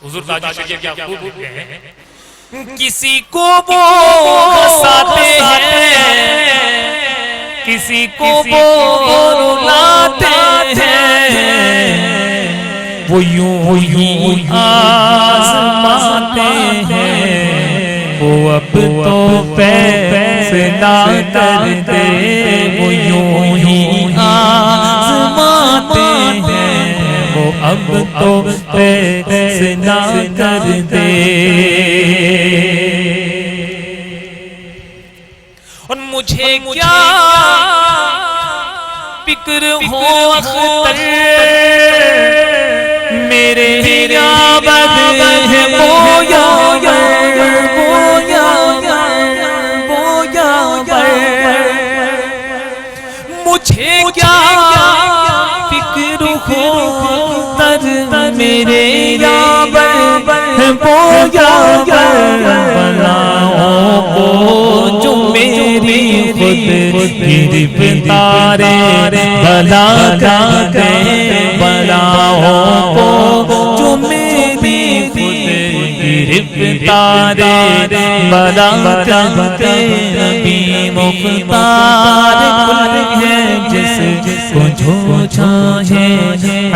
हुजूर ताजू शेख क्या खूब लिखते हैं, किसी को वो हंसाते हैं, किसी को वो रुलाते हैं, वो यूं ही आज़माते हैं, वो अब तो फैसला कर दे, वो यूं ही आज़माते हैं, वो अब तो फैसला कर दे। और मुझे क्या फिक्र हो अख्तर, मेरे याबद है बोया बोया बोया, मुझे क्या फिक्र हो अख्तर, मेरे याबद है बोया बलाओं को जो मेरी खुद गिरफ्तारे बला का दे, बलाओं को जो मेरी खुद गिरफ्तारे बला का दे, नबी मुख्तार कुल है जिसको जो चाहे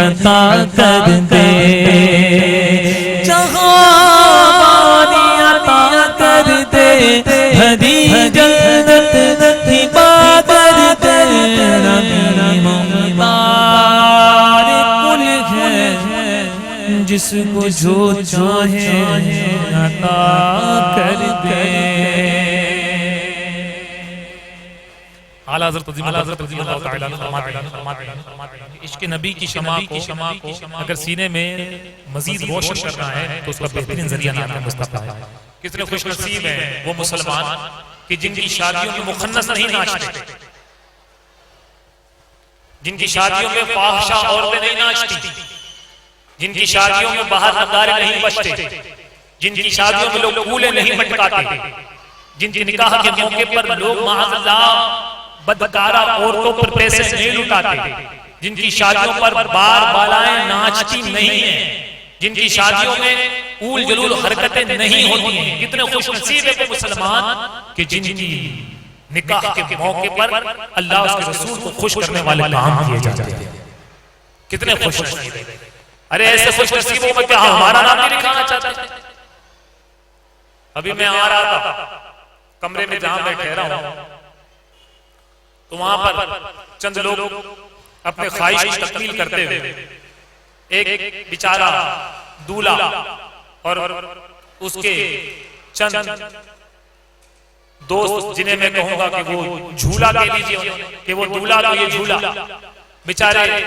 अता कर दे, हरी जन्नत की बादर दे, नबी मुख्तार कुल है जिसको जो चाहे अता कर दे। आला हज़रत इश्क़ नबी की शमा को अगर सीने में मजीद रोशन करना है तो उसका बेहतरीन जरिया नाम मुस्तफ़ा है। कितने खुशनसीब हैं वो मुसलमान कि जिनकी शादियों में मुखन्नस नहीं नाचते, जिनकी शादियों में फाहिशा औरतें नहीं नाचती, जिनकी शादियों में बाहर नगारे नहीं बजते, जिनकी शादियों में लोग कूले नहीं मटकाते, जिनके निकाह के मौके पर लोग माअल्लाह बदकारा औरतों पर पैसे नहीं लुटाते, जिनकी शादियों पर बार बालाएं नाचती नहीं है, जिनकी शादियों में ऊल जलूल हरकतें नहीं होती हैं। कितने खुशनसीब है वो मुसलमान कि जिनकी निकाह के मौके पर अल्लाह उसके रसूल को खुश करने वाले काम किए जाते हैं। कितने खुशनसीब है। अरे ऐसे खुशनसीबों में क्या हमारा नाम नहीं लिखाना चाहते? अभी मैं आ रहा था कमरे में जहां मैं ठहरा हूं तो वहां पर चंद लोग अपने ख्वाहिश की तकमील करते हुए एक बेचारा दूल्हा और उसके चंद दोस्त, जिन्हें मैं कहूंगा कि वो झूला ले लीजिए कि वो दूल्हा तो ये झूला, बेचारे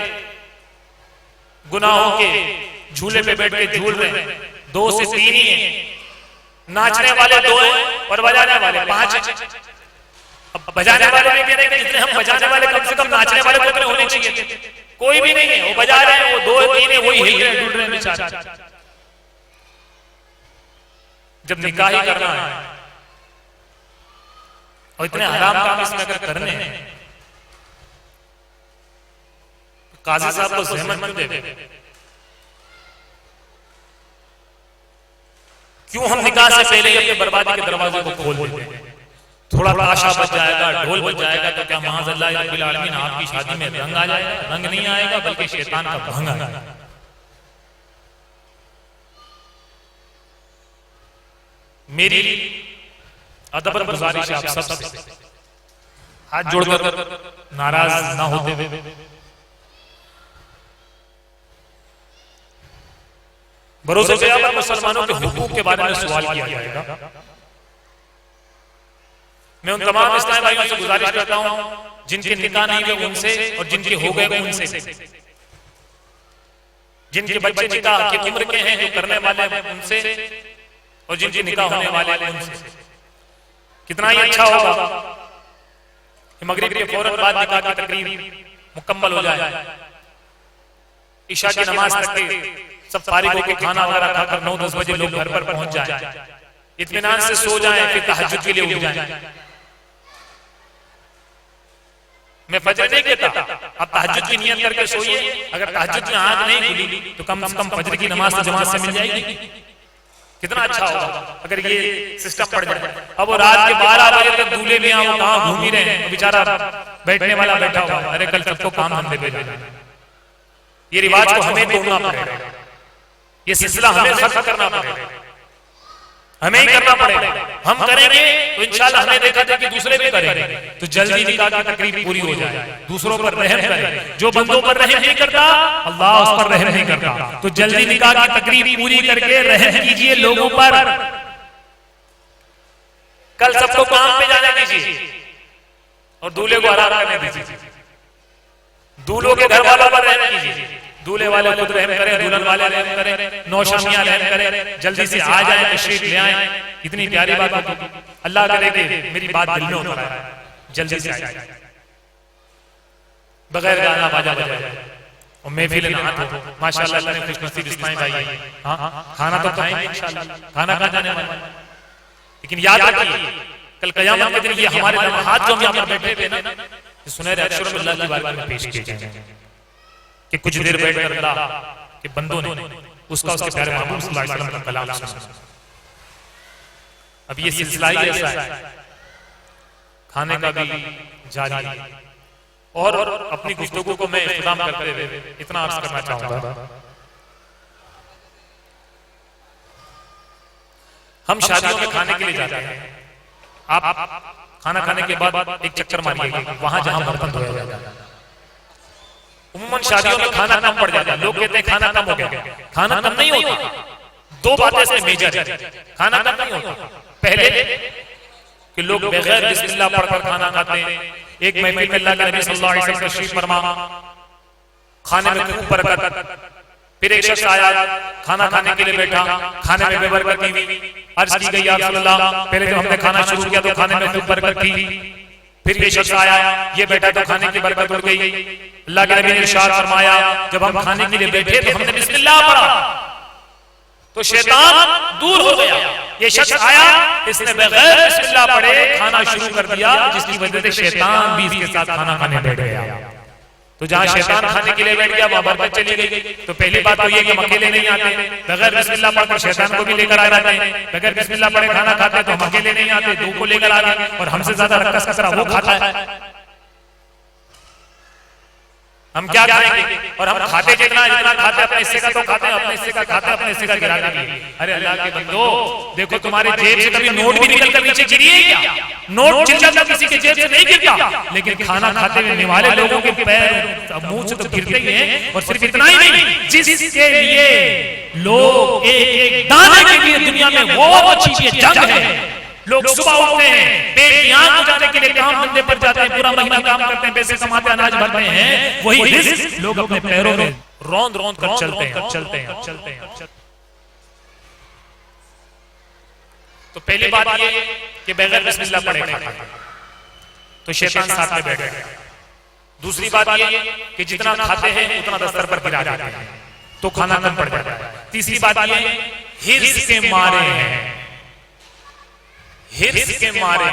गुनाहों के झूले पे बैठ के झूल रहे हैं। 2 से 3 ही हैं, नाचने वाले 2 हैं और बजाने वाले 5 हैं। अब बजाने वाले भी कह रहे हैं कि जितने हम बजाने वाले कम से कम नाचने वाले तो होने चाहिए, कोई भी नहीं है। वो बजा रहे हैं, वो 2-3 है, वही हिल रहे हैं, डूल रहे हैं बेचारे। जब निकाह ही करना है और इतने हराम काम इसमें अगर करने हैं, काजी साहब को ज़हमत मत दे, क्यों हम निकाह से पहले अपने बर्बादी के दरवाजे को खोल देते हैं? थोड़ा ताशा बज जाएगा, ढोल बज जाएगा तो क्या माज़अल्लाह रब्बिल आलमीन आपकी शादी में रंग आ जाएगा? रंग नहीं आएगा बल्कि शैतान का भंग आएगा। मेरी अदबन गुजारिश है आप सबसे, हाथ जोड़कर नाराज ना होते हुए भरोसे से आप मुसलमानों के हुकूक के बारे में सवाल किया जाएगा। मैं उन तमाम इस्लामी भाइयों से गुजारिश करता हूं जिनके निकाह नहीं हुए उनसे और जिनके हो गए उनसे, जिनके बच्चे निकाह की उम्र के हैं जो करने वाले हैं उनसे, और जिनके निकाह होने वाले हैं उनसे। कितना ही अच्छा होगा कि मगरिब के फौरन बाद निकाह की तकरीर मुकम्मल हो जाए, इशा की नमाज तक के सब फारिग होकर खाना वगैरह खाकर 9-10 बजे लोग घर पर पहुंच जाए, इत्मीनान से सो जाएं, फिर तहज्जुद के लिए उठ जाएं। मैं फजर नहीं कहता, आप तहज्जुद की नियत करके सोइए, अगर तहज्जुद में आंख नहीं खुली तो कम से कम फजर की नमाज तो जमात से मिल जाएगी। कितना अच्छा होगा अगर ये सिस्टम पड़ जाए। अब वो रात के 12 बजे तक दूल्हे में आओ कहाँ घूम ही रहे हैं, बेचारा बैठने वाला बैठा हुआ, अरे कल सबको काम धंधे पे जाना। ये रिवाज को हमें तोड़ना पड़ेगा, ये सिलसिला हमें खत्म करना पड़ेगा, हमें ही करना पड़ेगा। हम करेंगे तो इंशाल्लाह हमें देखा था कि दूसरे भी करेंगे, तो जल्दी निकाह की तकरीब पूरी हो जाए, दूसरों पर रहम करें। जो बंदों पर रहम नहीं करता अल्लाह उस पर रहम नहीं करता, तो जल्दी निकाह की तकरीब पूरी करके रहम कीजिए लोगों पर। कल सबको काम पे जाने दीजिए और दूल्हे को आराम करने दीजिए। दूल्हों के घर वालों पर रहम कीजिए, दूल्हे वाले खुद रहम करें, दुल्हन वाले रहम करें, नौशामियां रहम करें, जल्दी से आ जाए, तशरीफ ले आए। इतनी प्यारी बात होगी। अल्लाह करे कि मेरी बात दिल में उतर आए, जल्दी से आ जाए, बगैर गाना बाजा बजाए और महफिल नात हो। माशाअल्लाह अल्लाह ने खुशनसीब इस्माइल भाई, हाँ खाना तो खाएंगे इंशाअल्लाह, खाना खा जाने वाला। लेकिन याद रखिए कल क़यामत के दिन ये हमारे लम्हात जो हम यहाँ पर बैठे थे ना, सुनहरे अक्षरों में अल्लाह की बारगाह में पेश किए जाएंगे कि कुछ देर बैठकर अल्लाह के बंदों ने उसका उसके प्यारे महबूब सल्लल्लाहु अलैहि वसल्लम का कलाम सुना। अब ये सिलसिला ही ऐसा है, खाने का भी जारी। और अपनी गुफ्तगू को मैं इख्तिताम करते हुए इतना अर्ज करना चाहूंगा, हम शादियों में खाने के लिए जाते हैं, आप खाना खाने के बाद एक चक्कर मारिएगा वहां जहां बर्तन धोया जाता है। उम्मन शादियों में खाना कम पड़ जाता है, लोग कहते हैं खाना कम हो गया। खाना कम नहीं होता, दो बातें इसमें मेजर है। खाना कम नहीं होता, पहले कि लोग बगैर बिस्मिल्लाह पढ़कर खाना खाते हैं। एक महफिल में अल्लाह के नबी सल्लल्लाहु अलैहि वसल्लम तशरीफ फरमा, खाने में खूब बरकत। फिर एक शख्स आया, खाना खाने के लिए बैठा, खाने में बेबरकत हुई। अर्ज की गई या रसूल अल्लाह, पहले जब हमने खाना शुरू किया तो खाने में खूब बरकत थी। फिर ये शख्स आया, ये बैठा तो खाने की बरकत उड़ गई। अल्लाह के नबी ने इरशाद फरमाया, जब हम खाने के लिए बैठे तो हमने बिस्मिल्लाह पढ़ा तो शैतान दूर हो गया। ये शख्स आया, इसने बगैर बिस्मिल्लाह पढ़े खाना शुरू कर दिया, जिसकी वजह से शैतान भी इसके साथ खाना खाने बैठ गया। तो जहां शैतान खाने के लिए बैठ गया वहां बरकत चली गई। तो पहली बात तो ये कि हम अकेले नहीं आते, बगैर बिस्मिल्लाह पढ़कर शैतान को भी लेकर आ जाते हैं। बगैर बिस्मिल्लाह पढ़े खाना खाते तो हम अकेले नहीं आते, दो को लेकर आ गए और हमसे ज्यादा रक्कस कसरा वो खाता है। हम क्या खाएंगे? और हम खाते जितना खाते अपने हिस्से का तो खाते हैं, अपने हिस्से का खाते अपने हिस्से का गिरा देंगे। अरे अल्लाह के बंदो, देखो तुम्हारे जेब से कभी नोट भी निकल कर नीचे गिरी है क्या? नोट चिल्लाता किसी के जेब से नहीं गिरता, लेकिन खाना खाते हुए निवाले लोगों के पैर मुंह से तो गिरते ही हैं। और सिर्फ इतना ही नहीं, जिसके लिए लोग एक एक दाने के लिए दुनिया में वो चीजें जंग है। लोग सुबह उठते हैं, पेट की आंख बुझाने के लिए काम धंधे पर जाते हैं, पूरा महीना काम करते हैं, पैसे कमाते हैं, अनाज भरते हैं, वही रिस्क लोग अपने पैरों में रौंद रौंद कर चलते हैं। तो पहली बात ये कि बगैर बिस्मिल्लाह पढ़े खाता है तो शैतान साथ में बैठ गया। दूसरी बात ये कि जितना खाते हैं उतना दस्तर पर गिरा जाते हैं तो खाना कम पड़ जाता है। तीसरी बात ये हिर्स के मारे हैं, हिर्स के मारे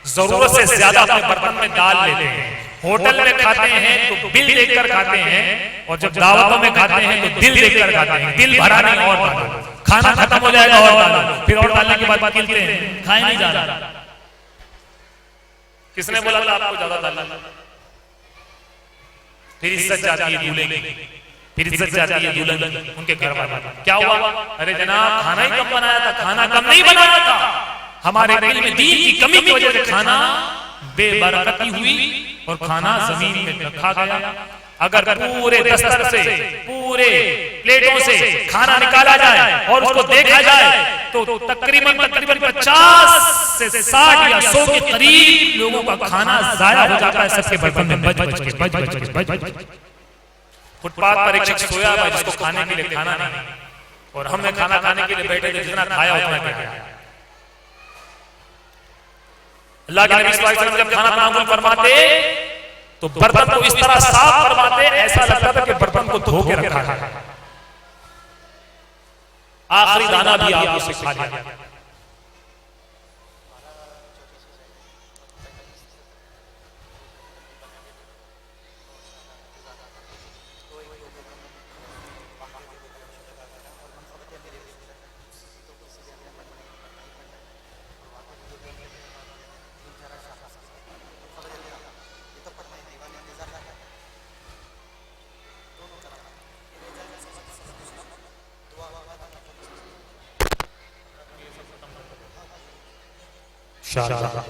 जरूरत से ज्यादा अपने बर्तन में डाल लेते हैं। होटल में खाते हैं तो बिल देखकर खाते हैं, और जब दावतों में खाते हैं तो दिल देखकर खाते हैं। दिल भरा नहीं और डालो, खाना खत्म हो जाएगा और डालो, फिर और डालने के बाद गिनते हैं, खाए नहीं जा रहा। किसने बोला था आपको ज्यादा डालना? फिर इज्जत जाती है दूल्हे की, फिर इज्जत जाती है दुल्हन उनके घर वालों। क्या हुआ? अरे जनाब खाना ही कम बनाया था। खाना कम नहीं बनाया था, हमारे दिल में दीन की कमी की वजह से खाना बेबरकती हुई और खाना जमीन में रखा गया। अगर पूरे दस्तर से, पूरे प्लेटों से खाना निकाला जाए और उसको देखा जाए तो तकरीबन 50 से 60 या 100 के करीब लोगों का खाना जाया हो जाता है, सबके बर्तन में बच। फुटपाथ पर एक शख्स सोया हुआ जिसको खाने के लिए खाना नहीं, और हमने खाना खाने के लिए बैठे थे, जितना खाया उतना खाया। अल्लाह के नबी सल्लल्लाहु अलैहि वसल्लम जब खाना तनावुल फरमाते तो बर्तन को इस तरह साफ फरमाते, ऐसा लगता था कि बर्तन को धो के रखा है। आखिरी दाना भी आप उसे खा लिया। इंशाअल्लाह।